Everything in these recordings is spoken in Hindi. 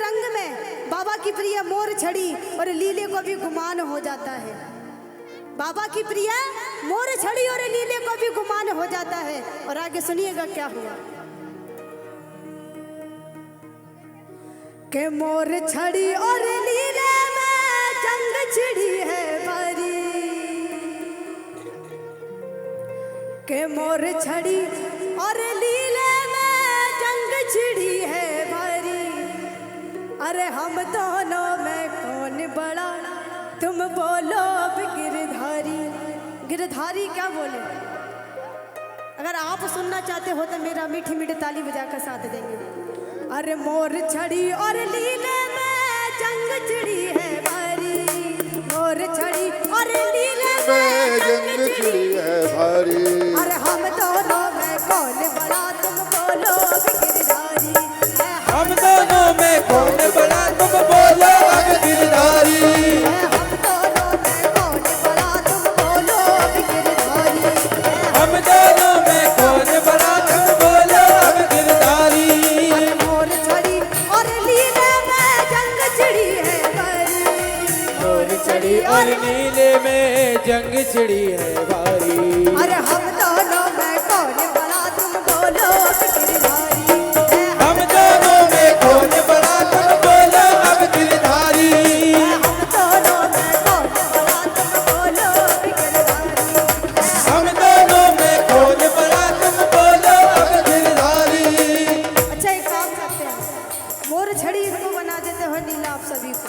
रंग में बाबा की प्रिय मोर छड़ी और लीले को भी गुमान हो जाता है। बाबा की प्रिय मोर छड़ी और लीले को भी गुमान हो जाता है। और आगे सुनिएगा क्या हुआ के मोर छड़ी और लीले में जंग छिड़ी है भारी, के मोर छड़ी और लीले में जंग छिड़ी है भारी। अरे हम दोनों में कौन बड़ा तुम बोलो गिरधारी। गिरधारी क्या बोले? अगर आप सुनना चाहते हो तो मेरा मीठी मीठी ताली बजाकर साथ देंगे। अरे मोर छड़ी और लीले में जंग छिड़ी है भारी, मोर छड़ी और लीले में जंग छिड़ी है भारी। अरे हम दोनों में कौन बड़ा तुम बोलो गिरधारी। हम दोनों में कौन बड़ा तुम बोलो अब गिरधारी। हम दोनों में कौन बड़ा तुम बोलो गिरधारी। हम दोनों में कौन बड़ा तुम बोलो अब गिरधारी। मोर छड़ी और लीले में जंग छिड़ी है भारी, मोर छड़ी और नीले में जंग छिड़ी है भारी। अरे हम दोनों में कौन बड़ा तुम बोलो गिरधारी। हम दोनों में कौन बड़ा तुम बोलो अब गिरधारी। हम दोनों में कौन बड़ा तुम बोलो गिरधारी। हम दोनों में कौन बड़ा तुम बोलो अब गिरधारी। अच्छा एक काम करते हैं, मोर छड़ी इसको बना देते हो नीला आप सभी को।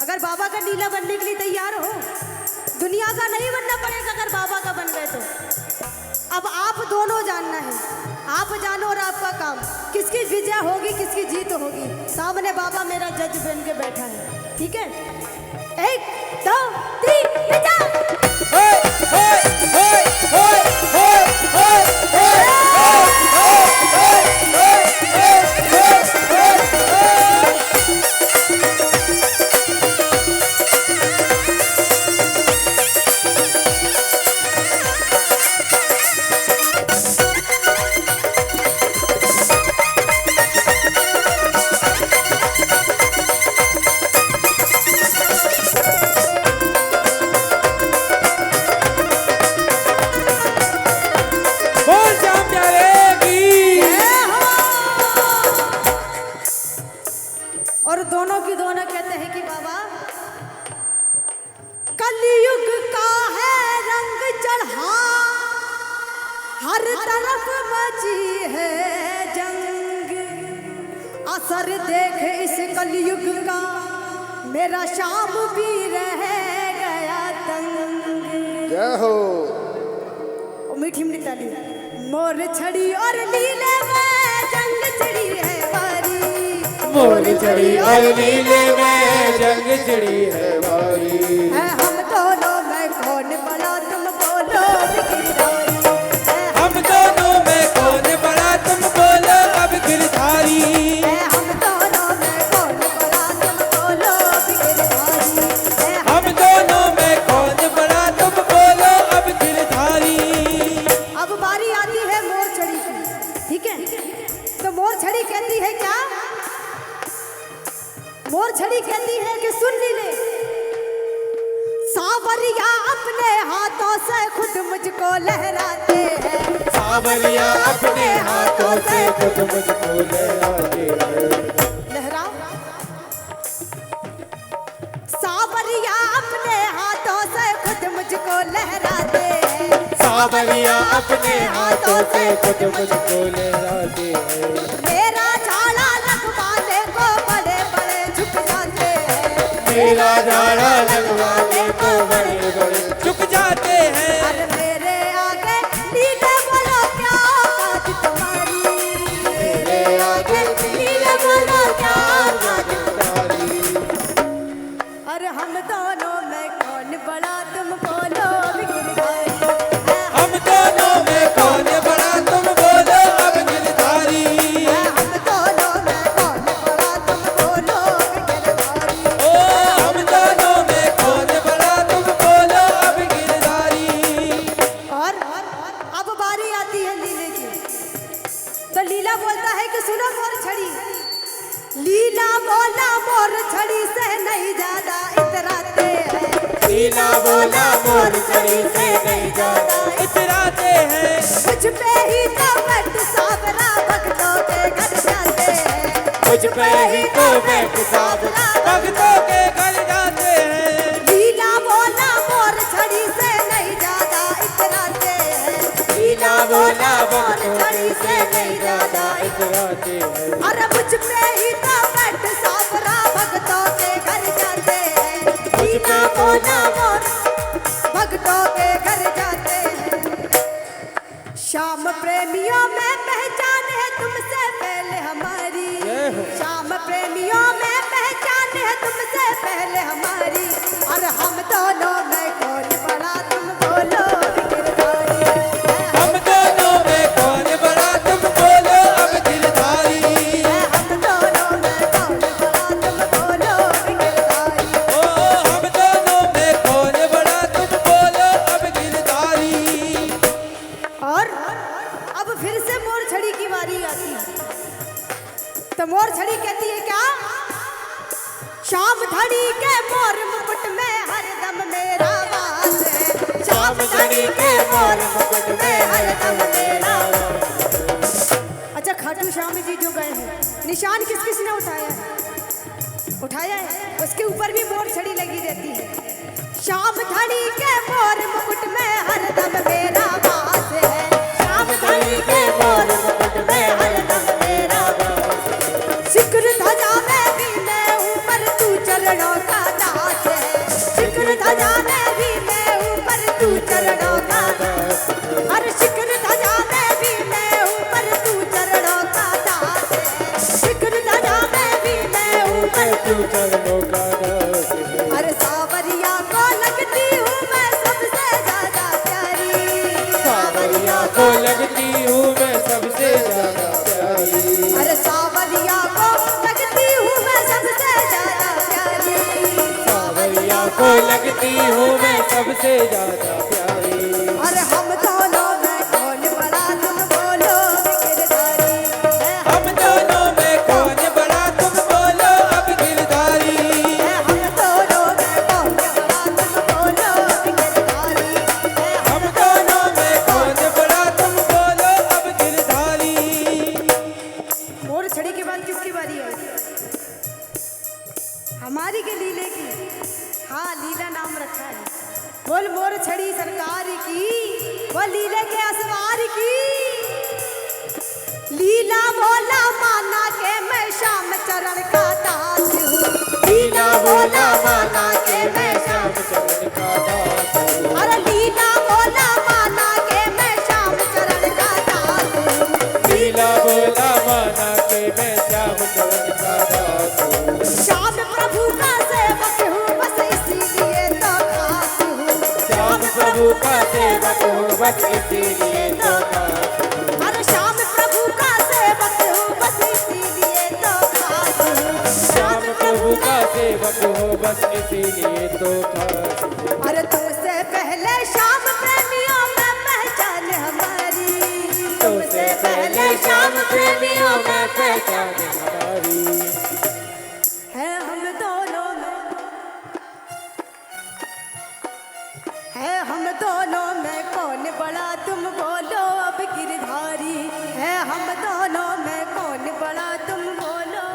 अगर बाबा का नीला बनने के लिए तैयार हो, दुनिया का नहीं बनना पड़ेगा अगर बाबा का बन गए तो। अब आप दोनों जानना है, आप जानो और आपका काम, किसकी विजय होगी किसकी जीत होगी। सामने बाबा मेरा जज बन के बैठा है, ठीक है? 1 2 3 विजय। होय होय होय होय होय होय होय होय और दोनों की दोनों कहते हैं कि बाबा कलयुग का है रंग चढ़ा, हर तरफ मची है जंग। असर देख इस कलयुग का मेरा शाम भी रह गया तंग। जय हो। मीठी मीठी ताली। मोर छड़ी और लीले में जंग छिड़ी है भारी, मोर छड़ी और नीले में जंग छिड़ी है भारी। हम दोनों में कौन बड़ा तुम बोलो गिरधारी। हम दोनों में कौन बड़ा तुम बोलो अब गिरधारी। हम दोनों में कौन बड़ा तुम बोलो गिरधारी। हम दोनों में कौन बड़ा तुम बोलो अब गिरधारी। अब बारी आती है मोर छड़ी की, ठीक है? तो मोर छड़ी कहती है क्या? मोर छड़ी कहती है कि सुन लीले, सावरिया अपने हाथों से खुद मुझको लहराते हैं। सावरिया अपने हाथों से खुद मुझको लहराते हैं। लहराओ। सावरिया अपने हाथों से खुद मुझको लहराते हैं। सावरिया अपने हाथों से खुद मुझको लहराते हैं। मेरा झाड़ा लगवाने को बड़े बड़े झुक जाते हैं। मेरा झाड़ा लगवाने को बड़े बड़े झुक जाते हैं। अरे मेरे आगे नीले बोलो क्या औकात तुम्हारी। मेरे आगे नीले बोलो क्या औकात। गिरधारी। अरे हम दोनों में कौन बड़ा तुम बोलो गिरधारी। हम दोनों में कौन बड़ा तुम बोलो अब गिरधारी। हम दोनों में कौन बड़ा तुम बोलो गिरधारी। ओ हम दोनों में कौन बड़ा तुम बोलो अब गिरधारी। और अब बारी आती है लीले की। तो लीला बोलता है कि सुनो मोर छड़ी, लीला बोला मोर छड़ी से नहीं ज्यादा इतराते हैं। लीला बोला मोर छड़ी से नहीं ज्यादा इतराते हैं। मुझ पे ही तो बैठ सावरा भक्तों के घर जाते हैं। मुझ पे ही तो बैठ सावरा भक्तों के घर जाते हैं। लीला बोला मोर छड़ी से नहीं ज्यादा इतराते हैं। लीला बोला मोर छड़ी से नहीं ज्यादा इतराते हैं। अरे मुझ पे ही तो बैठ सावरा भक्तों के घर जाते हैं। लीला बोला मोर भक्तों के घर जाते हैं। श्याम प्रेमियों में पहचान है तुमसे पहले हमारी। श्याम प्रेमियों में पहचान है तुमसे पहले हमारी। और हम दोनों में कौन बड़ा तुम बोलो गिरधारी। हम दोनों में कौन बड़ा तुम बोलो अब गिरधारी। हम दोनों में कौन बड़ा तुम बोलो गिरधारी। ओ हम दोनों में कौन बड़ा तुम बोलो अब गिरधारी। और अब फिर से मोर छड़ी की बारी आती है। तो मोर छड़ी कहती है क्या? श्याम धड़ी के मोर मुकुट में हरदम मेरा वास है। श्याम धड़ी के मोर मुकुट में हरदम मेरा वास। अच्छा, खाटू श्याम जी जो गए हैं, निशान किस किस ने उठाया है? उठाया है, उसके ऊपर भी मोर छड़ी लगी रहती है। श्याम धड़ी के मोर मुकुट में हरदम मेरा वास है। श्याम धड़ी के मोर मुकुट में हरदम मेरा वास है। शिखर ध्वजा में भी मैं ऊपर तू चरणों का दास है। शिखर ध्वजा में भी मैं ऊपर तू चरणों का दास। अरे शिखर ध्वजा में भी मैं ऊपर तू चरणों का दास है। शिखर ध्वजा में भी मैं ऊपर तू चरणों का दास है। अरे सावरिया को लगती हूँ मैं सबसे ज्यादा प्यारी। सावरिया को लगती हूँ मैं सबसे ज्यादा प्यारी। अरे सावरिया को लगती हूँ मैं सबसे ज्यादा प्यारी। सावरिया को लगती हूँ मैं सबसे ज्यादा प्यारी। अरे हम दोनों में कौन बड़ा तुम बोलो गिरधारी। हम दोनों में कौन बड़ा तुम बोलो अब गिरधारी। हम दोनों में कौन बड़ा तुम बोलो गिरधारी। हम दोनों में कौन बड़ा तुम बोलो अब गिरधारी। मोर छड़ी के बाद किसकी बारी है? हमारी के लीले की। हाँ, लीला नाम रखा है। बोल मोर छड़ी सरकार की, वो लीले के असवार की। लीला बोला माना के मैं श्याम चरण का दास हूँ। लीला बोला माना के मैं श्याम चरण का दास हूँ। अरे लीला बोला माना के मैं श्याम चरण का दास हूँ। लीला बोला माना के मैं श्याम चरण का दास हूँ। श्याम प्रभु का सेवक हूँ बस इसीलिए तो खास हूँ। श्याम प्रभु का सेवक हूँ बस इसीलिए तो खास हूँ। अरे श्याम प्रभु का सेवक हूँ बस इसीलिए तो खास हूँ। श्याम प्रभु का सेवक हूँ बस इसीलिए तो खास हूँ। अरे तुमसे पहले श्याम प्रेमियों में पहचान हमारी। तुमसे पहले श्याम प्रेमियों में पहचान हमारी। है हम दोनों में, है हम दोनों में कौन बड़ा तुम बोलो अब गिरधारी। है हम दोनों में कौन बड़ा तुम बोलो।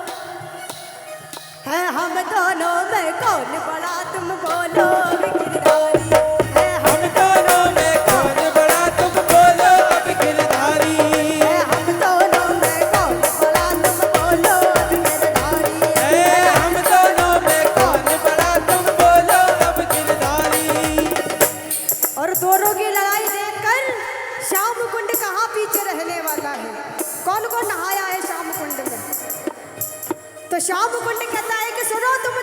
है हम दोनों में कौन बड़ा तुम बोलो अब गिरधारी। है हम दोनों में कौन बड़ा तुम बोलो अब गिरधारी। है हम दोनों में कौन बड़ा तुम बोलो अब गिरधारी। है हम दोनों में कौन बड़ा तुम बोलो अब गिरधारी। और दोनों की लड़ाई देखकर श्याम कुंड कहाँ पीछे रहने वाला है? कौन कौन नहाया है श्याम कुंड में? तो श्याम कुंड कहता है कि सुनो तुम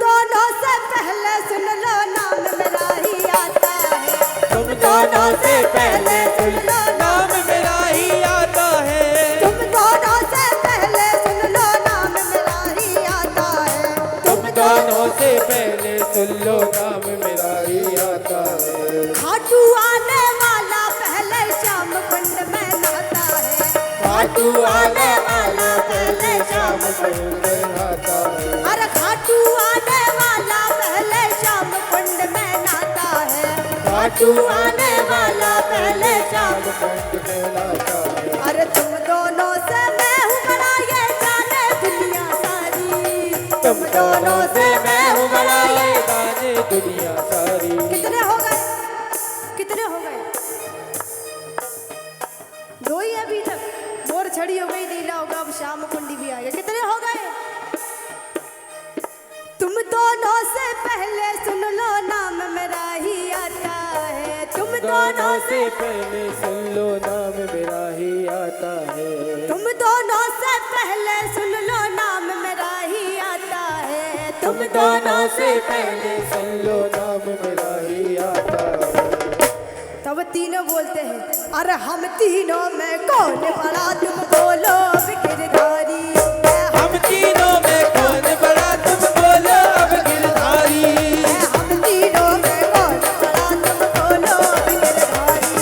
दोनों से पहले सुन लो नाम मेरा ही आता है। तुम दोनों से पहले सुन लो नाम मेरा ही आता है। तुम दोनों से पहले सुन लो नाम मेरा ही आता है। तुम दोनों से पहले सुन लो नाम मेरा ही आता है। खाटू आने वाला पहले श्याम कुंड में नहाता है। खाटू आने वाला पहले संग नहाता है। अरे घाटू आने वाला पहले श्याम कुंड में नहाता है। घाटू आने वाला पहले श्याम कुंड में नहाता है। अरे तुम दोनों से मैं हूँ बड़ा ये जाने दुनिया सारी। तुम दोनों से मैं हूँ बड़ा ये जाने दुनिया सारी। कितने हो गए? कितने हो गए? दो ही अभी तक। मोर छड़ी हो गई, नीला होगा, अब श्याम कुंडी भी आ गया। कितने हो गए? तुम दोनों से पहले सुन लो नाम मेरा ही आता है। तुम दोनों से पहले सुन लो नाम मेरा ही आता है। तुम दोनों से पहले सुन लो नाम मेरा ही आता है। तुम दोनों से पहले सुन लो नाम मेरा ही आता है। तब तीनों बोलते हैं, अरे हम तीनों में कौन बड़ा, तुम बोलो अब गिरधारी। हम तीनों में कौन बड़ा, तुम बोलो अब गिरधारी। हम तीनों में कौन बड़ा, तुम बोलो अब गिरधारी।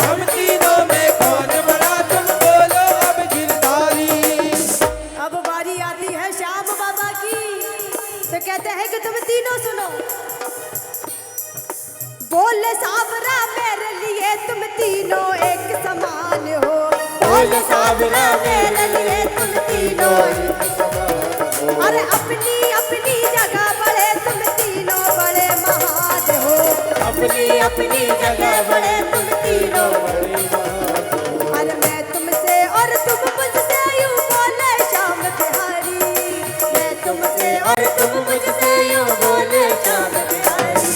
हम तीनों में कौन बड़ा, तुम बोलो अब गिरधारी। अब बारी आती है श्याम बाबा की, तो कहते हैं कि तुम तीनों सुनो। बोले सावरा मेरे लिए तुम तीनों एक समान हो। बोले सावरा मेरे लिए तुम तीनों एक समान हो। अरे अपनी अपनी जगह बड़े तुम तीनों बड़े महान हो। अपनी अपनी जगह बड़े तुम तीनों बड़े महान हो। अरे मैं तुमसे और तुम मुझसे यूं बोले श्याम बिहारी। मैं तुमसे और तुम मुझसे यूं बोले श्याम बिहारी।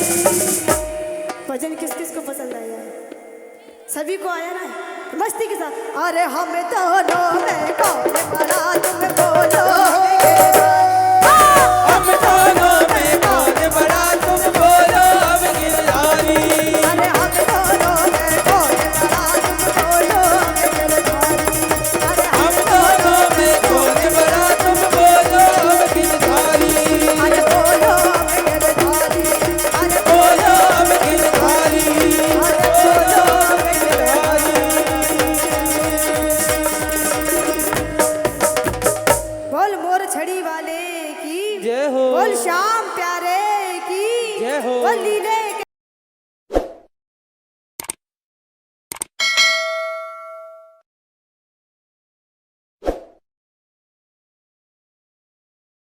भजन किस किस को पसंद आया है? सभी को आया ना? मस्ती के साथ। अरे हम दोनों में कौन बड़ा, तुम बोलो हम दोनों में कौन बड़ा, तुम बोलो अब गिरधारी। अरे हम दोनों में कौन बड़ा, तुम बोलो गिरधारी। अरे हम दोनों में कौन बड़ा, तुम बोलो अब गिरधारी। अरे बोलो गिरधारी। अरे बोलो अब गिरधारी। अरे बोलो बोल मोर छड़ी वाले की जय हो। बोल श्याम प्यारे की जय हो। बोल लीले